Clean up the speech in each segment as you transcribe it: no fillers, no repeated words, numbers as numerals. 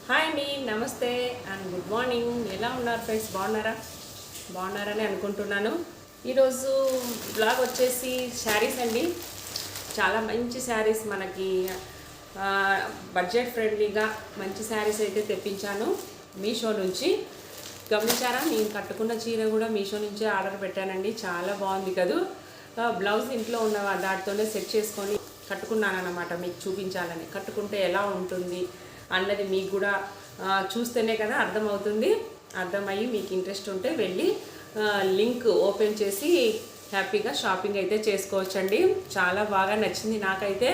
Hi అండి, నమస్తే and good morning. ఎలా ఉన్నారు ఫ్రెండ్స్? బాగున్నారని అనుకుంటున్నాను. ఈరోజు బ్లాగ్ వచ్చేసి శారీస్ అండి. చాలా మంచి శారీస్ మనకి బడ్జెట్ ఫ్రెండ్లీగా మంచి శారీస్ అయితే తెప్పించాను మీషో నుంచి. గమనించారా? నేను కట్టుకున్న చీర కూడా మీషో నుంచే ఆర్డర్ పెట్టానండి. చాలా బాగుంది కదా. బ్లౌజ్ ఇంట్లో ఉన్న దాటితోనే సెట్ చేసుకొని కట్టుకున్నాను అన్నమాట. మీకు చూపించాలని, కట్టుకుంటే ఎలా ఉంటుంది అన్నది మీకు కూడా చూస్తేనే కదా అర్థమవుతుంది. అర్థమయ్యి మీకు ఇంట్రెస్ట్ ఉంటే వెళ్ళి లింక్ ఓపెన్ చేసి హ్యాపీగా షాపింగ్ అయితే చేసుకోవచ్చండి. చాలా బాగా నచ్చింది నాకైతే.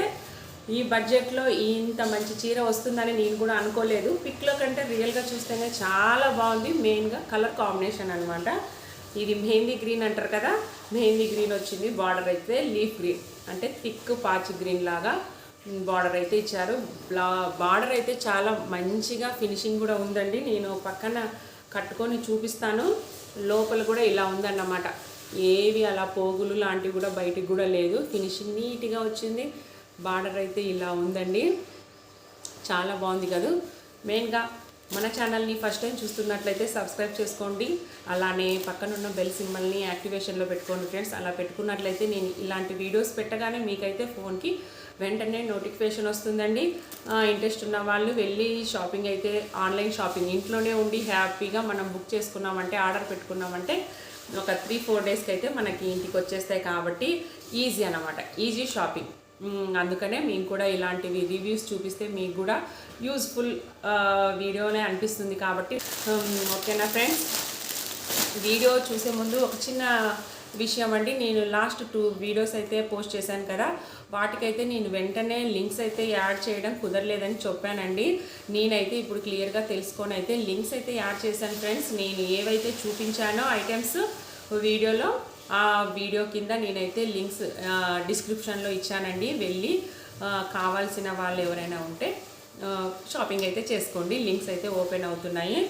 ఈ బడ్జెట్లో ఇంత మంచి చీర వస్తుందని నేను కూడా అనుకోలేదు. పిక్లో కంటే రియల్గా చూస్తేనే చాలా బాగుంది. మెయిన్గా కలర్ కాంబినేషన్ అనమాట. ఇది మెహందీ గ్రీన్ అంటారు కదా, మెహందీ గ్రీన్ వచ్చింది. బార్డర్ అయితే లీఫ్ గ్రీన్ అంటే థిక్ పాచి గ్రీన్ లాగా బార్డర్ అయితే ఇచ్చారు. బార్డర్ అయితే చాలా మంచిగా ఫినిషింగ్ కూడా ఉందండి. నేను పక్కన కట్టుకొని చూపిస్తాను. లోపల కూడా ఇలా ఉందన్నమాట. ఏవి అలా పోగులు లాంటివి కూడా బయటికి కూడా లేదు. ఫినిషింగ్ నీట్గా వచ్చింది. బార్డర్ అయితే ఇలా ఉందండి. చాలా బాగుంది కదా. మెయిన్గా మన ఛానల్ని ఫస్ట్ టైం చూస్తున్నట్లయితే సబ్స్క్రైబ్ చేసుకోండి. అలానే పక్కనున్న బెల్ సింబల్ని యాక్టివేషన్లో పెట్టుకోండి ఫ్రెండ్స్. అలా పెట్టుకున్నట్లయితే నేను ఇలాంటి వీడియోస్ పెట్టగానే మీకైతే ఫోన్కి వెంటనే నోటిఫికేషన్ వస్తుందండి. ఇంట్రెస్ట్ ఉన్న వాళ్ళు వెళ్ళి షాపింగ్ అయితే ఆన్లైన్ షాపింగ్ ఇంట్లోనే ఉండి హ్యాపీగా మనం బుక్ చేసుకున్నామంటే, ఆర్డర్ పెట్టుకున్నామంటే ఒక 3-4 డేస్కి అయితే మనకి ఇంటికి వచ్చేస్తాయి. కాబట్టి ఈజీ అన్నమాట, ఈజీ షాపింగ్. అందుకనే మేము కూడా ఇలాంటివి రివ్యూస్ చూపిస్తే మీకు కూడా యూజ్ఫుల్ వీడియోనే అనిపిస్తుంది. కాబట్టి ఓకేనా ఫ్రెండ్స్? వీడియో చూసే ముందు ఒక చిన్న విషయం అండి. నేను లాస్ట్ 2 వీడియోస్ అయితే పోస్ట్ చేశాను కదా, వాటికైతే నేను వెంటనే లింక్స్ అయితే యాడ్ చేయడం కుదరలేదని చెప్పానండి. నేనైతే ఇప్పుడు క్లియర్గా తెలుసుకొని అయితే లింక్స్ అయితే యాడ్ చేశాను ఫ్రెండ్స్. నేను ఏవైతే చూపించానో ఐటమ్స్ వీడియోలో, ఆ వీడియో కింద నేనైతే లింక్స్ డిస్క్రిప్షన్లో ఇచ్చానండి. వెళ్ళి కావాల్సిన వాళ్ళు ఎవరైనా ఉంటే షాపింగ్ అయితే చేసుకోండి. లింక్స్ అయితే ఓపెన్ అవుతున్నాయి.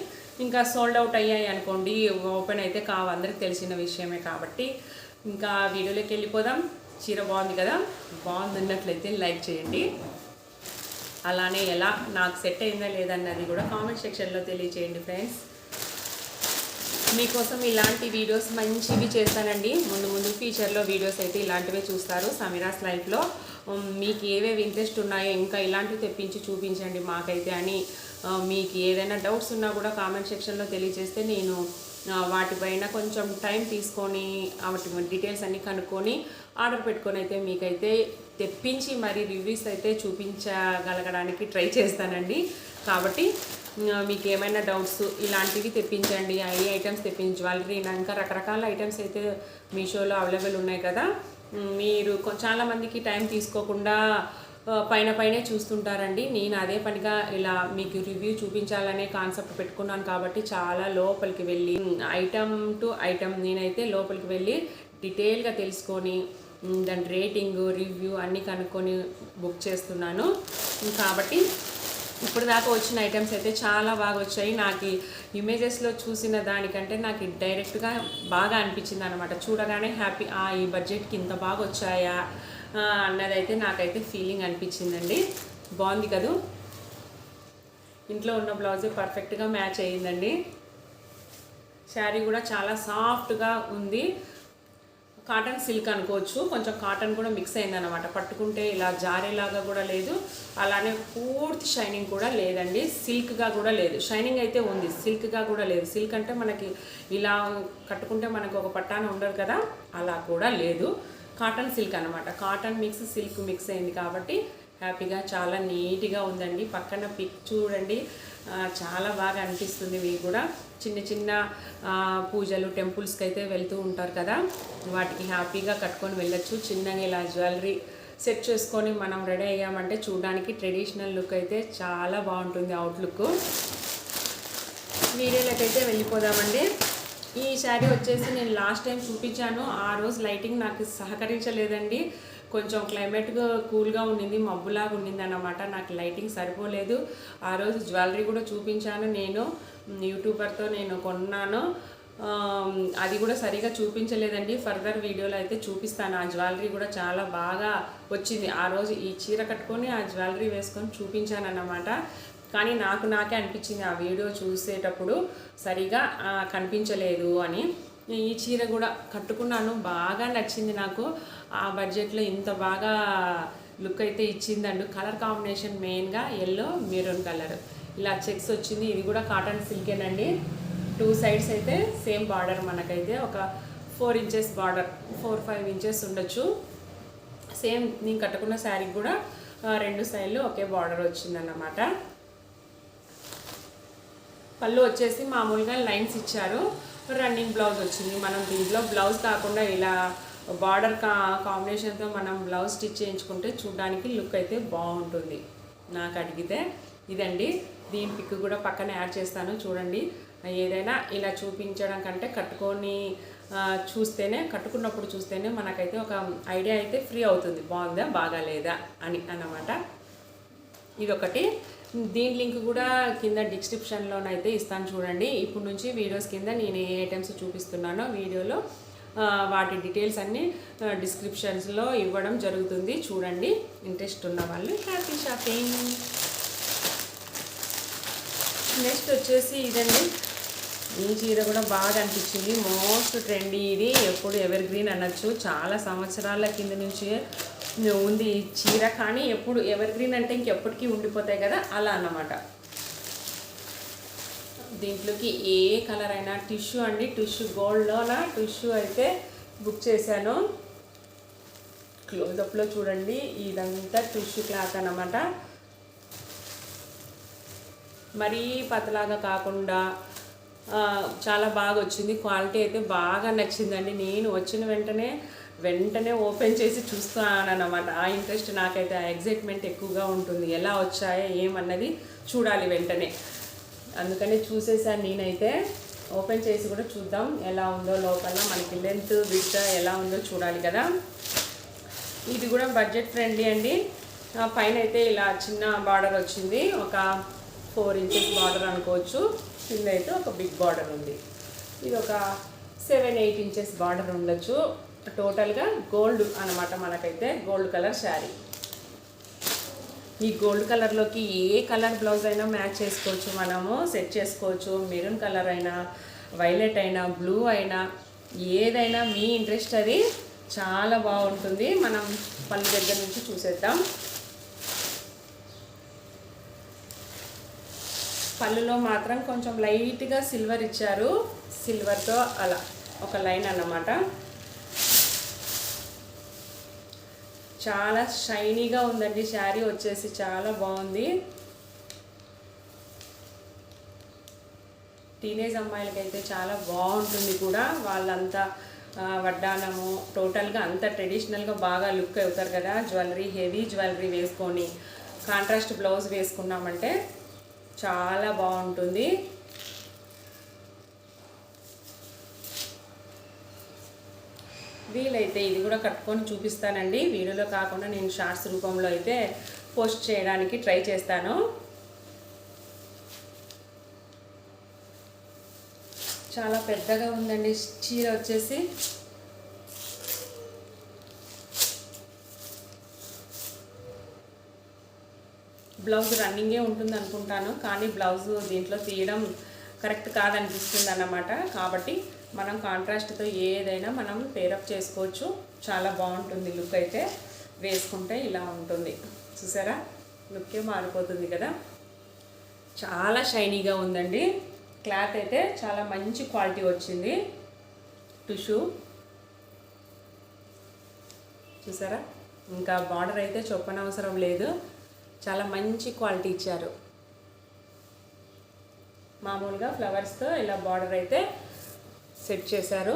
ఇంకా సోల్డ్ అవుట్ అయ్యాయి అనుకోండి, ఓపెన్ అయితే అందరికి తెలిసిన విషయమే. కాబట్టి ఇంకా వీడియోలోకి వెళ్ళిపోదాం. చీర బాగుంది కదా, బాగుందన్నట్లయితే లైక్ చేయండి. అలానే ఎలా నాకు సెట్ అయిందా లేదన్నది కూడా కామెంట్ సెక్షన్లో తెలియచేయండి ఫ్రెండ్స్. మీకోసం ఇలాంటి వీడియోస్ మంచివి చేస్తానండి. ముందు ఫ్యూచర్లో వీడియోస్ అయితే ఇలాంటివే చూస్తారు సమీరాస్ లైఫ్లో. మీకు ఏవేవి ఇంట్రెస్ట్ ఉన్నాయో ఇంకా ఇలాంటివి తెప్పించి చూపించండి మాకైతే అని. మీకు ఏదైనా డౌట్స్ ఉన్నా కూడా కామెంట్ సెక్షన్లో తెలియజేస్తే నేను వాటిపైన కొంచెం టైం తీసుకొని వాటి డీటెయిల్స్ అన్నీ కనుక్కొని ఆర్డర్ పెట్టుకొని అయితే మీకైతే తెప్పించి మరి రివ్యూస్ అయితే చూపించగలగడానికి ట్రై చేస్తానండి. కాబట్టి మీకు ఏమైనా డౌట్స్ ఇలాంటివి తెప్పించండి. ఈ ఐటమ్స్ జ్యువెలరీ ఇంకా రకరకాల ఐటమ్స్ అయితే మీషోలో అవైలబుల్ ఉన్నాయి కదా. మీరు చాలామందికి టైం తీసుకోకుండా పైనే చూస్తుంటారండి. నేను అదే పనిగా ఇలా మీకు రివ్యూ చూపించాలనే కాన్సెప్ట్ పెట్టుకున్నాను. కాబట్టి చాలా లోపలికి వెళ్ళి ఐటమ్ టు ఐటమ్ నేనైతే లోపలికి వెళ్ళి డీటెయిల్గా తెలుసుకొని దాని రేటింగ్ రివ్యూ అన్నీ కనుక్కొని బుక్ చేస్తున్నాను. కాబట్టి ఇప్పుడు దాకా వచ్చిన ఐటమ్స్ అయితే చాలా బాగా వచ్చాయి. నాకు ఇమేజెస్లో చూసిన దానికంటే నాకు డైరెక్ట్గా బాగా అనిపించింది అనమాట. చూడగానే హ్యాపీ, ఈ బడ్జెట్కి ఇంత బాగా వచ్చాయా అన్నదైతే నాకైతే ఫీలింగ్ అనిపించిందండి. బాగుంది కదా. ఇంట్లో ఉన్న బ్లౌజే పర్ఫెక్ట్గా మ్యాచ్ అయ్యిందండి. శారీ కూడా చాలా సాఫ్ట్గా ఉంది. కాటన్ సిల్క్ అనుకోవచ్చు. కొంచెం కాటన్ కూడా మిక్స్ అయిందనమాట. పట్టుకుంటే ఇలా జారేలాగా కూడా లేదు, అలానే పూర్తి షైనింగ్ కూడా లేదండి. సిల్క్గా కూడా లేదు. షైనింగ్ అయితే ఉంది, సిల్క్గా కూడా లేదు. సిల్క్ అంటే మనకి ఇలా కట్టుకుంటే మనకు ఒక పట్టాన ఉండదు కదా, అలా కూడా లేదు. కాటన్ సిల్క్ అనమాట. కాటన్ మిక్స్ సిల్క్ మిక్స్ అయింది కాబట్టి హ్యాపీగా చాలా నీట్గా ఉందండి. పక్కన పిక్ చూడండి, చాలా బాగా అనిపిస్తుంది. మీకు కూడా చిన్న పూజలు టెంపుల్స్కి అయితే వెళ్తూ ఉంటారు కదా, వాటికి హ్యాపీగా కట్టుకొని వెళ్ళొచ్చు. చిన్నగా ఇలా జ్యువెలరీ సెట్ చేసుకొని మనం రెడీ అయ్యామంటే చూడడానికి ట్రెడిషనల్ లుక్ అయితే చాలా బాగుంటుంది. అవుట్లుక్. వీడియోలకైతే వెళ్ళిపోదామండి. ఈ శారీ వచ్చేసి నేను లాస్ట్ టైం చూపించాను. ఆ రోజు లైటింగ్ నాకు సహకరించలేదండి. కొంచెం క్లైమేట్ కూల్గా ఉండింది, మబ్బులాగా ఉండింది అన్నమాట. నాకు లైటింగ్ సరిపోలేదు. ఆ రోజు జ్యువెలరీ కూడా చూపించాను. నేను యూట్యూబర్తో నేను కొన్నాను, అది కూడా సరిగా చూపించలేదండి. ఫర్దర్ వీడియోలో అయితే చూపిస్తాను. ఆ జ్యువెలరీ కూడా చాలా బాగా వచ్చింది. ఆ రోజు ఈ చీర కట్టుకొని ఆ జ్యువెలరీ వేసుకొని చూపించాను అన్నమాట. కానీ నాకే అనిపించింది ఆ వీడియో చూసేటప్పుడు సరిగా కనిపించలేదు అని. ఈ చీర కూడా కట్టుకున్నాను, బాగా నచ్చింది నాకు. ఆ బడ్జెట్లో ఇంత బాగా లుక్ అయితే ఇచ్చిందండి. కలర్ కాంబినేషన్ మెయిన్గా ఎల్లో మెరూన్ కలర్, ఇలా చెక్స్ వచ్చింది. ఇది కూడా కాటన్ సిల్కేనండి. 2 సైడ్స్ అయితే సేమ్ బార్డర్, మనకైతే ఒక 4 ఇంచెస్ బార్డర్, 4-5 ఇంచెస్ ఉండొచ్చు. సేమ్ నేను కట్టుకున్న శారీకి కూడా 2 సైడ్లు ఒకే బార్డర్ వచ్చిందన్నమాట. పళ్ళు వచ్చేసి మామూలుగా లైన్స్ ఇచ్చారు, రన్నింగ్ బ్లౌజ్ వచ్చింది. మనం దీంట్లో బ్లౌజ్ కాకుండా ఇలా బార్డర్ కాంబినేషన్తో మనం బ్లౌజ్ స్టిచ్ చేయించుకుంటే చూడడానికి లుక్ అయితే బాగుంటుంది నాకు అడిగితే. ఇదండి, దీని పిక్ కూడా పక్కన యాడ్ చేస్తాను చూడండి. ఏదైనా ఇలా చూపించడం కంటే కట్టుకున్నప్పుడు చూస్తేనే మనకైతే ఒక ఐడియా అయితే ఫ్రీ అవుతుంది, బాగుందా బాగాలేదా అని అన్నమాట. ఇదొకటి. దీని లింక్ కూడా కింద డిస్క్రిప్షన్లోనైతే ఇస్తాను చూడండి. ఇప్పుడు నుంచి వీడియోస్ కింద నేను ఏ ఐటమ్స్ చూపిస్తున్నానో వీడియోలో వాటి డీటెయిల్స్ అన్నీ డిస్క్రిప్షన్స్లో ఇవ్వడం జరుగుతుంది, చూడండి. ఇంట్రెస్ట్ ఉన్న వాళ్ళు హ్యాపీ షాపింగ్. నెక్స్ట్ వచ్చేసి ఇదండి, ఈ చీర కూడా బాగా అనిపించింది. మోస్ట్ ట్రెండీ, ఇది ఎప్పుడు ఎవర్ గ్రీన్ అనొచ్చు. చాలా సంవత్సరాల కింద నుంచి ఉంది ఈ చీర, కానీ ఎప్పుడు ఎవర్ గ్రీన్ అంటే ఇంకెప్పటికీ ఉండిపోతాయి కదా, అలా అన్నమాట. దీంట్లోకి ఏ కలర్ అయినా, టిష్యూ అండి, టిష్యూ గోల్డ్లోన టిష్యూ అయితే బుక్ చేశాను. క్లోజప్లో చూడండి, ఇదంతా టిష్యూ క్లాత్ అన్నమాట. మరీ పతలాగా కాకుండా చాలా బాగా వచ్చింది. క్వాలిటీ అయితే బాగా నచ్చిందండి. నేను వచ్చిన వెంటనే ఓపెన్ చేసి చూస్తానన్నమాట. ఆ ఇంట్రెస్ట్ నాకైతే, ఆ ఎగ్జైట్మెంట్ ఎక్కువగా ఉంటుంది. ఎలా వచ్చాయో ఏమన్నది చూడాలి వెంటనే, అందుకని చూసేసాను నేనైతే. ఓపెన్ చేసి కూడా చూద్దాం ఎలా ఉందో, లోపల మనకి లెంత్ విడ్త్ ఎలా ఉందో చూడాలి కదా. ఇది కూడా బడ్జెట్ ఫ్రెండ్లీ అండి. పైన అయితే ఇలా చిన్న బార్డర్ వచ్చింది, ఒక 4 ఇంచెస్ బార్డర్ అనుకోవచ్చు. కింద అయితే ఒక బిగ్ బార్డర్ ఉంది. ఇది ఒక 7-8 ఇంచెస్ బార్డర్ ఉండొచ్చు. టోటల్గా గోల్డ్ అనమాట, మనకైతే గోల్డ్ కలర్ శారీ. ఈ గోల్డ్ కలర్లోకి ఏ కలర్ బ్లౌజ్ అయినా మ్యాచ్ చేసుకోవచ్చు, మనము సెట్ చేసుకోవచ్చు. మెరూన్ కలర్ అయినా, వైలెట్ అయినా, బ్లూ అయినా, ఏదైనా మీ ఇంట్రెస్ట్ అది. చాలా బాగుంటుంది. మనం పళ్ళు దగ్గర నుంచి చూసేద్దాం. పళ్ళులో మాత్రం కొంచెం లైట్గా సిల్వర్ ఇచ్చారు, సిల్వర్తో అలా ఒక లైన్ అన్నమాట. చాలా షైనీగా ఉందండి శారీ వచ్చేసి, చాలా బాగుంది. టీనేజ్ అమ్మాయిలకైతే చాలా బాగుంటుంది కూడా. వాళ్ళంతా వడ్డానము టోటల్గా అంతా ట్రెడిషనల్గా బాగా లుక్ అవుతారు కదా. జ్యువెలరీ, హెవీ జ్యువెలరీ వేసుకొని కాంట్రాస్ట్ బ్లౌజ్ వేసుకున్నామంటే చాలా బాగుంటుంది. వీలైతే ఇది కూడా కట్టుకొని చూపిస్తానండి. వీడియోలో కాకుండా నేను షార్ట్స్ రూపంలో అయితే పోస్ట్ చేయడానికి ట్రై చేస్తాను. చాలా పెద్దగా ఉందండి చీర వచ్చేసి. బ్లౌజ్ రన్నింగే ఉంటుంది అనుకుంటాను, కానీ బ్లౌజ్ దీంట్లో తీయడం కరెక్ట్ కాదనిపిస్తుంది అన్నమాట. కాబట్టి మనం కాంట్రాస్ట్తో ఏదైనా మనం పేరప్ చేసుకోవచ్చు. చాలా బాగుంటుంది లుక్ అయితే. వేసుకుంటే ఇలా ఉంటుంది, చూసారా, లుక్కే మారిపోతుంది కదా. చాలా షైనీగా ఉందండి. క్లాత్ అయితే చాలా మంచి క్వాలిటీ వచ్చింది. టిష్యూ చూసారా, ఇంకా బార్డర్ అయితే చెప్పనవసరం లేదు, చాలా మంచి క్వాలిటీ ఇచ్చారు. మామూలుగా ఫ్లవర్స్తో ఇలా బార్డర్ అయితే సెట్ చేశారు.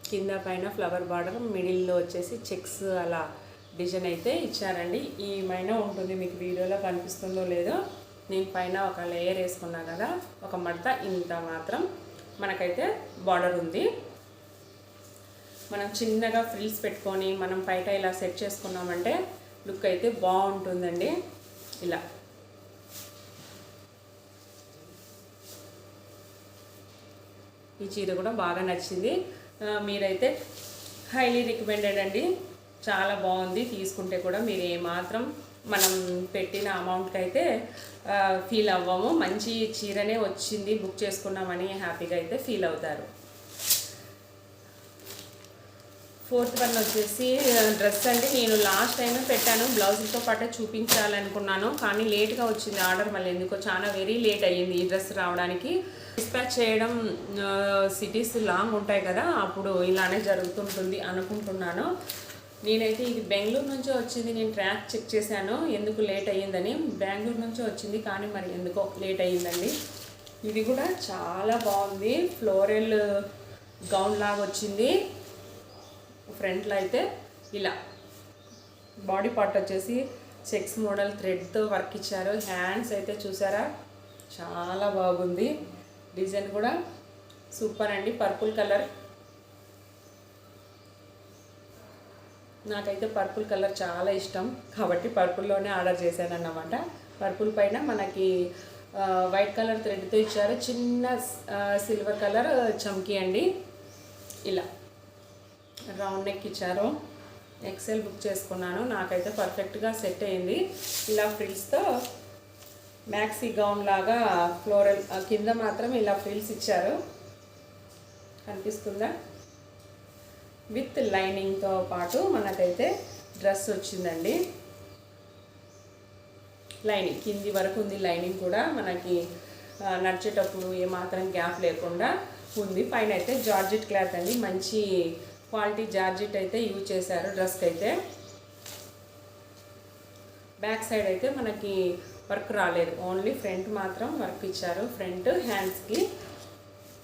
కింద పైన ఫ్లవర్ బార్డర్, మిడిల్లో వచ్చేసి చెక్స్ అలా డిజైన్ అయితే ఇచ్చారండి. ఈ మైన ఉంటుంది, మీకు వీడియోలో కనిపిస్తుందో లేదో. నేను పైన ఒక లేయర్ వేసుకున్నా కదా, ఒక మడత ఇంత మాత్రం మనకైతే బార్డర్ ఉంది. మనం చిన్నగా ఫ్రిల్స్ పెట్టుకొని మనం బయట ఇలా సెట్ చేసుకున్నామంటే లుక్ అయితే బాగుంటుందండి. ఇలా ఈ చీర కూడా బాగా నచ్చింది. మీరైతే హైలీ రికమెండెడ్ అండి, చాలా బాగుంది. తీసుకుంటే కూడా మీరు ఏమాత్రం మనం పెట్టిన అమౌంట్కి అయితే ఫీల్ అవ్వము. మంచి చీరనే వచ్చింది, బుక్ చేసుకున్నామని హ్యాపీగా అయితే ఫీల్ అవుతారు. 4th వన్ వచ్చేసి డ్రెస్ అండి. నేను లాస్ట్ టైం పెట్టాను, బ్లౌజ్తో పాటే చూపించాలనుకున్నాను, కానీ లేట్గా వచ్చింది ఆర్డర్. మళ్ళీ ఎందుకో చాలా వెరీ లేట్ అయ్యింది ఈ డ్రెస్ రావడానికి. డిస్పాచ్ చేయడం సిటీస్ లాంగ్ ఉంటాయి కదా, అప్పుడు ఇలానే జరుగుతుంటుంది అనుకుంటున్నాను. నేనైతే ఇది బెంగళూరు నుంచే వచ్చింది. నేను ట్రాక్ చెక్ చేశాను ఎందుకు లేట్ అయ్యిందని. బెంగళూరు నుంచే వచ్చింది, కానీ మరి ఎందుకో లేట్ అయ్యిందండి. ఇది కూడా చాలా బాగుంది, ఫ్లోరల్ గౌన్ లాగా వచ్చింది. ఫ్రంట్లో అయితే ఇలా బాడీ పార్ట్ వచ్చేసి చెక్స్ మోడల్ థ్రెడ్తో వర్క్ ఇచ్చారు. హ్యాండ్స్ అయితే చూసారా చాలా బాగుంది, డిజైన్ కూడా సూపర్ అండి. పర్పుల్ కలర్, నాకైతే పర్పుల్ కలర్ చాలా ఇష్టం కాబట్టి పర్పుల్లోనే ఆర్డర్ చేశాను అన్నమాట. పర్పుల్ పైన మనకి వైట్ కలర్ థ్రెడ్తో ఇచ్చారు. చిన్న సిల్వర్ కలర్ చమ్కీ అండి. ఇలా రౌండ్ నెక్ ఇచ్చారు. ఎక్సెల్ బుక్ చేసుకున్నాను, నాకైతే పర్ఫెక్ట్గా సెట్ అయింది. ఇలా ఫ్రిల్స్తో మ్యాక్సీ గౌన్ లాగా ఫ్లోరల్ కింద మాత్రం ఇలా ఫ్రిల్స్ ఇచ్చారు, కనిపిస్తుందా? విత్ లైనింగ్తో పాటు మనకైతే డ్రెస్ వచ్చిందండి. లైనింగ్ కింది వరకు ఉంది, లైనింగ్ కూడా మనకి నడిచేటప్పుడు ఏమాత్రం గ్యాప్ లేకుండా ఉంది. పైన అయితే జార్జెట్ క్లాత్ అండి, మంచి క్వాలిటీ జార్జెట్ అయితే యూజ్ చేశారు డ్రెస్కి అయితే. బ్యాక్ సైడ్ అయితే మనకి వర్క్ రాలేదు, ఓన్లీ ఫ్రంట్ మాత్రం వర్క్ ఇచ్చారు. ఫ్రంట్ హ్యాండ్స్కి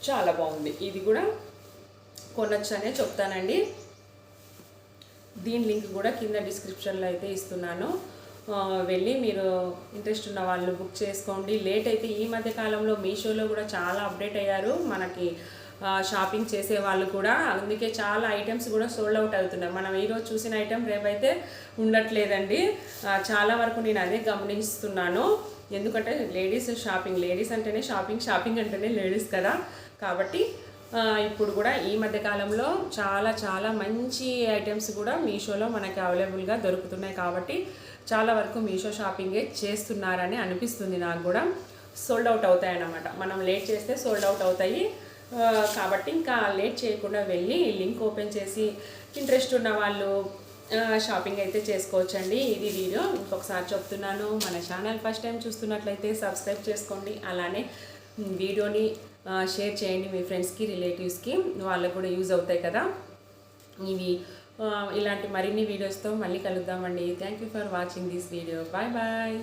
చాలా బాగుంది. ఇది కూడా కొనొచ్చనే చెప్తానండి. దీని లింక్ కూడా కింద డిస్క్రిప్షన్లో అయితే ఇస్తున్నాను, వెళ్ళి మీరు ఇంట్రెస్ట్ ఉన్న వాళ్ళు బుక్ చేసుకోండి. లేట్ అయితే ఈ మధ్య కాలంలో మీషోలో కూడా చాలా అప్డేట్ అయ్యారు మనకి షాపింగ్ చేసే వాళ్ళు కూడా, అందుకే చాలా ఐటమ్స్ కూడా సోల్డ్ అవుట్ అవుతున్నాయి. మనం ఈరోజు చూసిన ఐటెం రేపైతే ఉండట్లేదండి. చాలా వరకు నేను అదే గమనిస్తున్నాను, ఎందుకంటే లేడీస్ షాపింగ్, లేడీస్ అంటేనే షాపింగ్, షాపింగ్ అంటేనే లేడీస్ కదా. కాబట్టి ఇప్పుడు కూడా ఈ మధ్య కాలంలో చాలా మంచి ఐటమ్స్ కూడా మీషోలో మనకి అవైలబుల్గా దొరుకుతున్నాయి. కాబట్టి చాలా వరకు మీషో షాపింగే చేస్తున్నారని అనిపిస్తుంది నాకు కూడా. సోల్డ్ అవుట్ అవుతాయి అన్నమాట, మనం లేట్ చేస్తే సోల్డ్ అవుట్ అవుతాయి. కాబట్టి ఇంకా లేట్ చేయకుండా వెళ్ళి లింక్ ఓపెన్ చేసి ఇంట్రెస్ట్ ఉన్న వాళ్ళు షాపింగ్ అయితే చేసుకోవచ్చండి. ఇది వీడియో ఇంకొకసారి చెప్తున్నాను, మన ఛానల్ ఫస్ట్ టైం చూస్తున్నట్లయితే సబ్స్క్రైబ్ చేసుకోండి. అలానే వీడియోని షేర్ చేయండి మీ ఫ్రెండ్స్కి, రిలేటివ్స్కి, వాళ్ళకు కూడా యూజ్ అవుతాయి కదా. ఇలాంటి మరిన్ని వీడియోస్తో మళ్ళీ కలుద్దామండి. Thank you for watching this video. Bye bye.